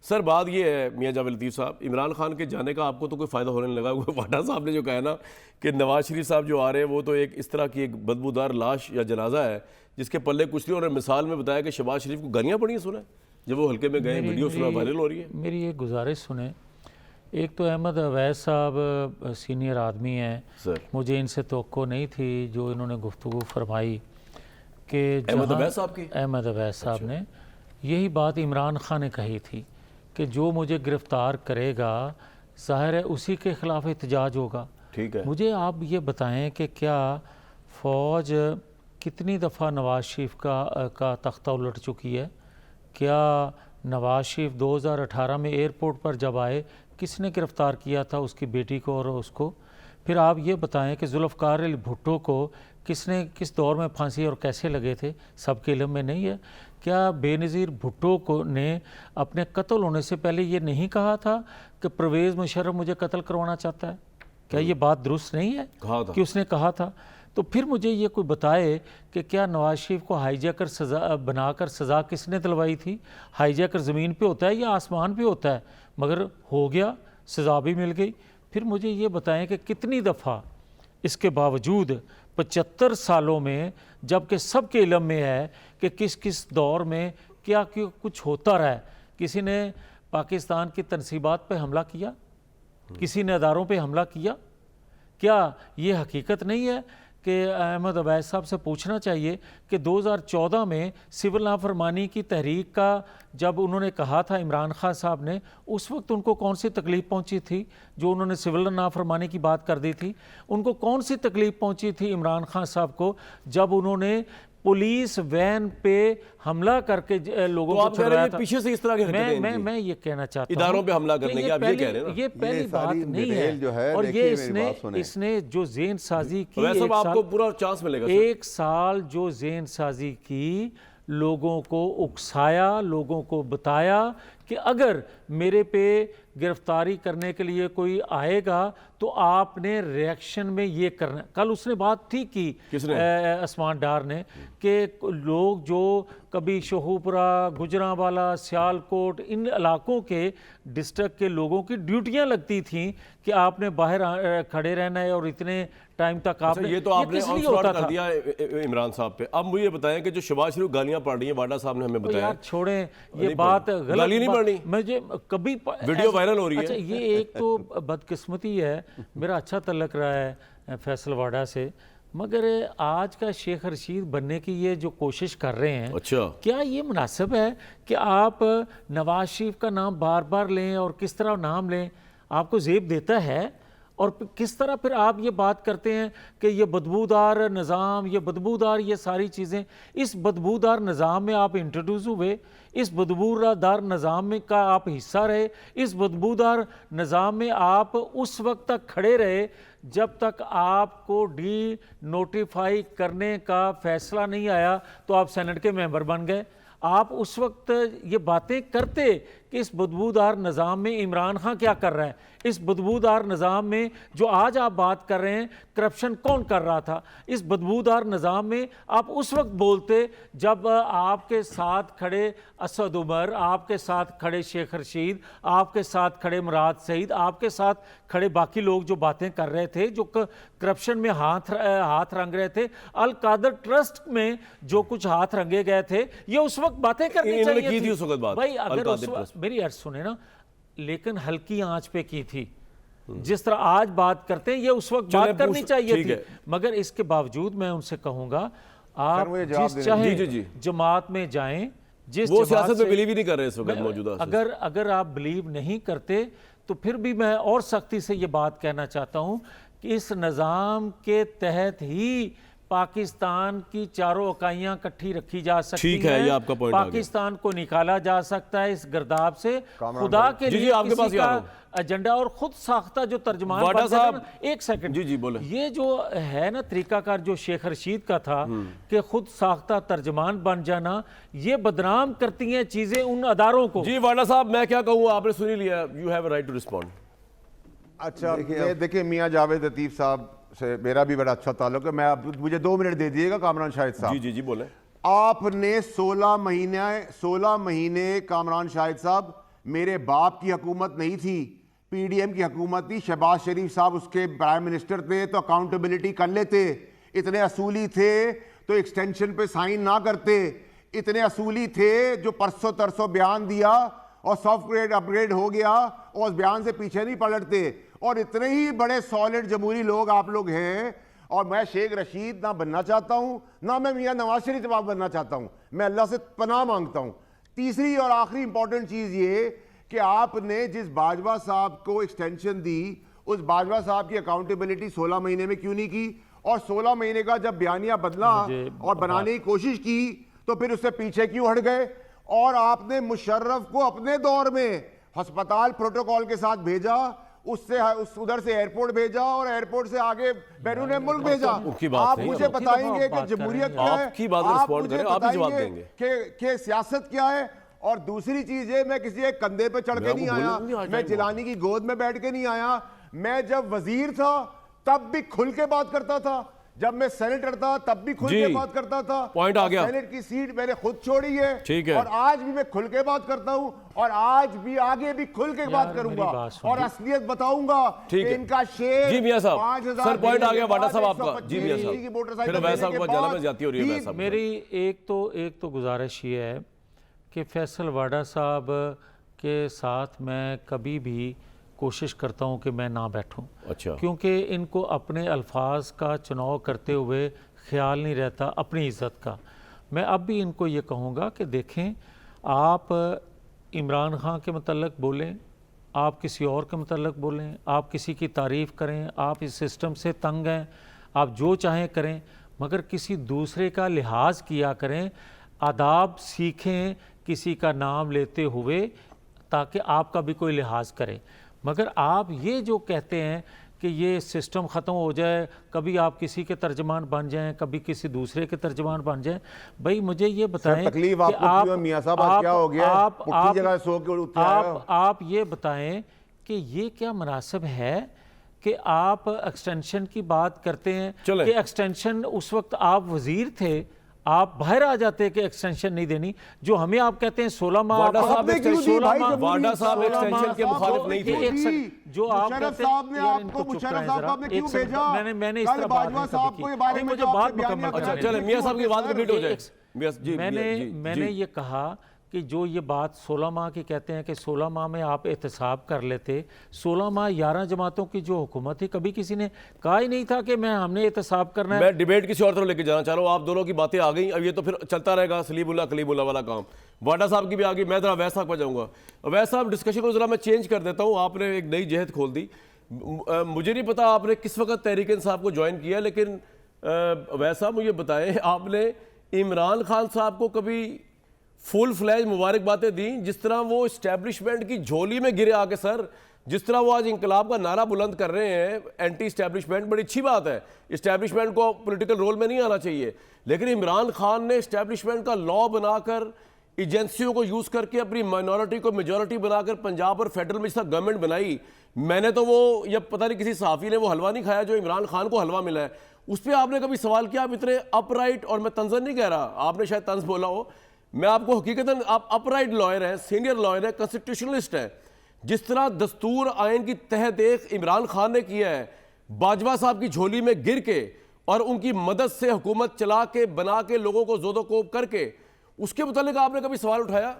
Sir बात ये है मियां जावेद लतीफ़ साहब, इमरान खान के जाने का आपको तो कोई फ़ायदा होने नहीं लगा। वो वाडा साहब ने जो कहा ना कि नवाज शरीफ साहब जो आ रहे हैं वो तो एक इस तरह की एक बदबूदार लाश या जनाजा है जिसके पल्ले कुछ नहीं। और मिसाल में बताया कि शहबाज शरीफ को गालियाँ पड़ी हैं, सुना जब वो हल्के में गए, वीडियो सुना वायरल हो रही है। मेरी एक गुजारिश सुने। एक तो अहमद अवैस साहब सीनियर आदमी हैं सर, मुझे इनसे तवक्को नहीं थी जो इन्होंने गुफ्तगू फरमाई कि अहमद अवैस साहब की, अहमद अवैस साहब ने यही बात इमरान खान ने कही थी कि जो मुझे गिरफ़्तार करेगा ज़ाहिर है उसी के ख़िलाफ़ एहतजाज होगा। ठीक है, मुझे आप ये बताएं कि क्या फ़ौज कितनी दफ़ा नवाज़ शरीफ का तख्ता उलट चुकी है? क्या नवाज़ शरीफ 2018 में एयरपोर्ट पर जब आए किसने गिरफ़्तार किया था उसकी बेटी को और उसको? फिर आप ये बताएं कि जुल्फ़िकार अली भुट्टो को किसने किस दौर में फांसी और कैसे लगे थे? सबके इल्म में नहीं है। क्या बेनज़ीर भुट्टो को ने अपने कत्ल होने से पहले ये नहीं कहा था कि परवेज़ मुशर्रफ मुझे कत्ल करवाना चाहता है? क्या ये बात दुरुस्त नहीं है कि उसने कहा था? तो फिर मुझे ये कोई बताए कि क्या नवाज शरीफ को हाईजैकर सज़ा बनाकर सज़ा किसने दिलवाई थी? हाईजैकर ज़मीन पे होता है या आसमान पे होता है? मगर हो गया, सज़ा भी मिल गई। फिर मुझे ये बताएं कि कितनी दफ़ा इसके बावजूद 75 सालों में, जबकि सबके इल्म में है कि किस किस दौर में क्या क्यों कुछ होता रहा है। किसी ने पाकिस्तान की तनसीबात पे हमला किया, किसी ने अदारों पे हमला किया। क्या ये हकीकत नहीं है कि अहमद अवैस साहब से पूछना चाहिए कि 2014 में सिविल नाफरमानी की तहरीक का जब उन्होंने कहा था इमरान खान साहब ने, उस वक्त उनको कौन सी तकलीफ़ पहुंची थी जो उन्होंने सिविल नाफरमानी की बात कर दी थी? उनको कौन सी तकलीफ़ पहुंची थी इमरान खान साहब को जब उन्होंने पुलिस वैन पे हमला करके लोगों को छुड़वाया था? पीछे से इस तरह के मैं ये कहना चाहता हूँ इदारों पे हमला करने की आप ये कह रहे हैं ना, ये पहली बात नहीं है। और ये इसने जो जेन साजी की, वैसे आपको पूरा चांस मिलेगा। एक साल जो जेन साजी की, लोगों को उकसाया, लोगों को बताया कि अगर मेरे पे गिरफ्तारी करने के लिए कोई आएगा तो आपने रिएक्शन में ये करना। कल उसने बात ठीक की, आसमान डार ने, कि लोग जो कभी शोहपुरा, गुजरांवाला, सियालकोट, इन इलाकों के डिस्ट्रिक्ट के लोगों की ड्यूटियां लगती थीं कि आपने बाहर खड़े रहना है और इतने टाइम तक आपने ये तो आपने कर दिया इमरान साहब पे। अब मुझे बताएं कि जो शहबाज शरीफ गालियां पढ़ रही हैं, वाडा साहब ने हमें बताया। यार छोड़ें ये बात, गलत नहीं पढ़नी, मुझे कभी वीडियो वायरल हो रही है। अच्छा, ये एक तो बदकिस्मती है, मेरा अच्छा तल्लक रहा है फैसल वाडा से, मगर आज का शेख रशीद बनने की ये जो कोशिश कर रहे हैं, अच्छा, क्या ये मुनासिब है कि आप नवाज शरीफ का नाम बार बार लें और किस तरह नाम लें? आपको जेब देता है? और किस तरह फिर आप ये बात करते हैं कि ये बदबूदार निज़ाम, ये बदबूदार, ये सारी चीज़ें, इस बदबूदार निज़ाम में आप इंट्रोड्यूस हुए, इस बदबूदार निज़ाम में का आप हिस्सा रहे, इस बदबूदार निज़ाम में आप उस वक्त तक खड़े रहे जब तक आपको डी नोटिफाई करने का फैसला नहीं आया तो आप सेनेट के मेंबर बन गए। आप उस वक्त ये बातें करते कि इस बदबूदार निज़ाम में इमरान खान क्या कर रहा है, इस बदबूदार निज़ाम में जो आज आप बात कर रहे हैं करप्शन कौन कर रहा था, इस बदबूदार निज़ाम में आप उस वक्त बोलते जब आपके साथ खड़े असद उमर, आपके साथ खड़े शेख रशीद, आपके साथ खड़े मुराद सईद, आपके साथ खड़े बाकी लोग जो बातें कर रहे थे, जो करप्शन में हाथ रंग रहे थे, अल कादर ट्रस्ट में जो कुछ हाथ रंगे गए थे, ये उस वक्त बातें करनी चाहिए थी भाई। अगर उस वक्त मेरी अर्ज सुने ना, लेकिन हल्की आंच पे की थी, जिस तरह आज बात करते हैं ये उस वक्त बात करनी चाहिए थी। मगर इसके बावजूद मैं उनसे कहूंगा आप जिस चाहे जमात में जाएं, जिस वो सियासत में बिलीव ही नहीं कर रहे इस वक्त मौजूदा, अगर आप बिलीव नहीं करते तो फिर भी मैं और सख्ती से ये बात कहना चाहता हूं कि इस निज़ाम के तहत ही पाकिस्तान की चारों इकाइयां इकट्ठी रखी जा सकती हैं। ये आपका पॉइंट पाकिस्तान को निकाला जा सकता है इस गर्दाब से। खुदा के लिए आपके पास का एजेंडा और खुद साख्ता जो तर्जमान वाडा साहब, एक सेकंड जी बोले, ये जो है ना तरीकाकार जो शेख रशीद का था कि खुद साख्ता तर्जमान बन जाना, ये बदनाम करती हैं चीजें उन अदारों को। जी वाडा साहब मैं क्या कहूँ, आपने सुनी लिया, you have a right to respond. अच्छा देखिए मियां जावेद लतीफ़ साहब से मेरा भी बड़ा अच्छा ताल्लुक है। मैं मुझे 2 मिनट दे दीजिएगा कामरान शाहिद साहब। जी बोले। आपने 16 महीने कामरान शाहिद साहब मेरे बाप की हुकूमत नहीं थी, पीडीएम की हुकूमत थी, शहबाज शरीफ साहब उसके प्राइम मिनिस्टर थे, तो अकाउंटेबिलिटी कर लेते। इतने असूली थे तो एक्सटेंशन पे साइन ना करते। इतने असूली थे जो परसों तरसों बयान दिया और सॉफ्टवेयर अपग्रेड हो गया और उस बयान से पीछे नहीं पलटते। और इतने ही बड़े सॉलिड जमहूरी लोग आप लोग हैं। और मैं शेख रशीद ना बनना चाहता हूं, ना मैं मियां नवाज शरीफ बनना चाहता हूं। मैं अल्लाह से पनाह मांगता हूं। तीसरी और आखिरी इंपॉर्टेंट चीज ये कि आपने जिस बाजवा साहब को एक्सटेंशन दी, उस बाजवा साहब की अकाउंटेबिलिटी 16 महीने में क्यों नहीं की? और 16 महीने का जब बयानिया बदला और बनाने की कोशिश की तो फिर उससे पीछे क्यों हट गए? और आपने मुशर्रफ को अपने दौर में अस्पताल प्रोटोकॉल के साथ भेजा, उससे उधर से एयरपोर्ट भेजा और एयरपोर्ट से आगे बैरून मुल्क भेजा। आप मुझे बताएंगे कि जमहूरियत क्या है? आपकी बात रिस्पॉन्ड करें, आप ही जवाब देंगे कि सियासत क्या है? और दूसरी चीज है, मैं किसी एक कंधे पे चढ़ के नहीं आया, मैं जिलानी की गोद में बैठ के नहीं आया। मैं जब वजीर था तब भी खुल के बात करता था, जब मैं सेनेटर था तब भी खुल के बात करता था। पॉइंट आ गया। सेनेट की सीट मैंने खुद छोड़ी है, ठीक है, और आज भी मैं खुल के बात करता हूं और आज भी आगे भी खुल के बात करूंगा और असलियत बताऊंगा कि इनका शेर। जी मियां साहब, 5000 सर पॉइंट आ गया वाडा साहब आपका। जी मियां साहब, फिर वैसा साहब को जाना में जाती हो रही है वैसा। मेरी एक तो गुजारिश ये है कि फैसल वाडा साहब के साथ मैं कभी भी कोशिश करता हूं कि मैं ना बैठूं। अच्छा। क्योंकि इनको अपने अल्फाज का चुनाव करते हुए ख्याल नहीं रहता अपनी इज़्ज़त का। मैं अब भी इनको ये कहूँगा कि देखें, आप इमरान खान के मतलब बोलें, आप किसी और के मतलब बोलें, आप किसी की तारीफ़ करें, आप इस सिस्टम से तंग हैं, आप जो चाहें करें, मगर किसी दूसरे का लिहाज किया करें, आदाब सीखें किसी का नाम लेते हुए, ताकि आपका भी कोई लिहाज करे। मगर आप ये जो कहते हैं कि ये सिस्टम ख़त्म हो जाए, कभी आप किसी के तर्जमान बन जाएं, कभी किसी दूसरे के तर्जमान बन जाएं, भाई मुझे ये बताएं तकलीफ कि आपको मियां साहब आज क्या हो गया? आप ये बताएं कि ये क्या मुनासिब है कि आप एक्सटेंशन की बात करते हैं कि एक्सटेंशन उस वक्त आप वजीर थे, आप बाहर आ जाते कि एक्सटेंशन नहीं देनी, जो हमें आप कहते हैं 16 माह। वाडा साहब एक्सटेंशन के मुखालिफ नहीं थे। जो आप कहते हैं आपको मुशर्रफ साहब आपने क्यों भेजा? मैंने इस तरह बाजवा साहब को ये बारे में मुझे बात मुकम्मल करनी है। अच्छा चलें, मियां साहब की बात रिपीट हो जाए। मैंने ये कहा कि जो ये बात 16 माह की कहते हैं कि 16 माह में आप एहतसाब कर लेते, 16 माह 11 जमातों की जो हुकूमत थी, कभी किसी ने कहा ही नहीं था कि हमने एहतसाब करना है। मैं डिबेट किसी और तरफ लेके जाना चाह रहा हूँ, आप दोनों की बातें आ गई, अब ये तो फिर चलता रहेगा सलीमुल्लाह कलीमुल्लाह वाला काम। वाडा साहब की भी आ गई, मैं जरा वैसा पर जाऊँगा। वैसा आप डिस्कशन को जरा मैं चेंज कर देता हूँ, आपने एक नई जहत खोल दी। मुझे नहीं पता आपने किस वक्त तहरीक इंसाफ को ज्वाइन किया, लेकिन वैसा मुझे बताएं, आपने इमरान खान साहब को कभी फुल फ्लैज मुबारकबादें दी जिस तरह वो इस्टेब्लिशमेंट की झोली में गिरे आके? सर जिस तरह वो आज इंकलाब का नारा बुलंद कर रहे हैं, एंटी इस्टेब्लिशमेंट, बड़ी अच्छी बात है, इस्टेब्लिशमेंट को पॉलिटिकल रोल में नहीं आना चाहिए, लेकिन इमरान खान ने इस्टेब्लिशमेंट का लॉ बनाकर, एजेंसियों को यूज़ करके अपनी माइनॉरिटी को मेजॉरिटी बनाकर पंजाब और फेडरल में जिस तरह गवर्नमेंट बनाई, मैंने तो वो, या पता नहीं किसी सहाफ़ी ने वो हलवा नहीं खाया जो इमरान खान को हलवा मिला है, उस पर आपने कभी सवाल किया? आप इतने अपराइट, और मैं तंजन नहीं कह रहा, आपने शायद तंज बोला हो, मैं आपको हकीकतन, आप अपराइट लॉयर हैं, सीनियर लॉयर हैं, कॉन्स्टिट्यूशनलिस्ट हैं, जिस तरह दस्तूर आयन की तह देख इमरान खान ने किया है, बाजवा साहब की झोली में गिर के और उनकी मदद से हुकूमत चला के, बना के, लोगों को जोदो कोप करके, उसके मुतालिक आपने कभी सवाल उठाया?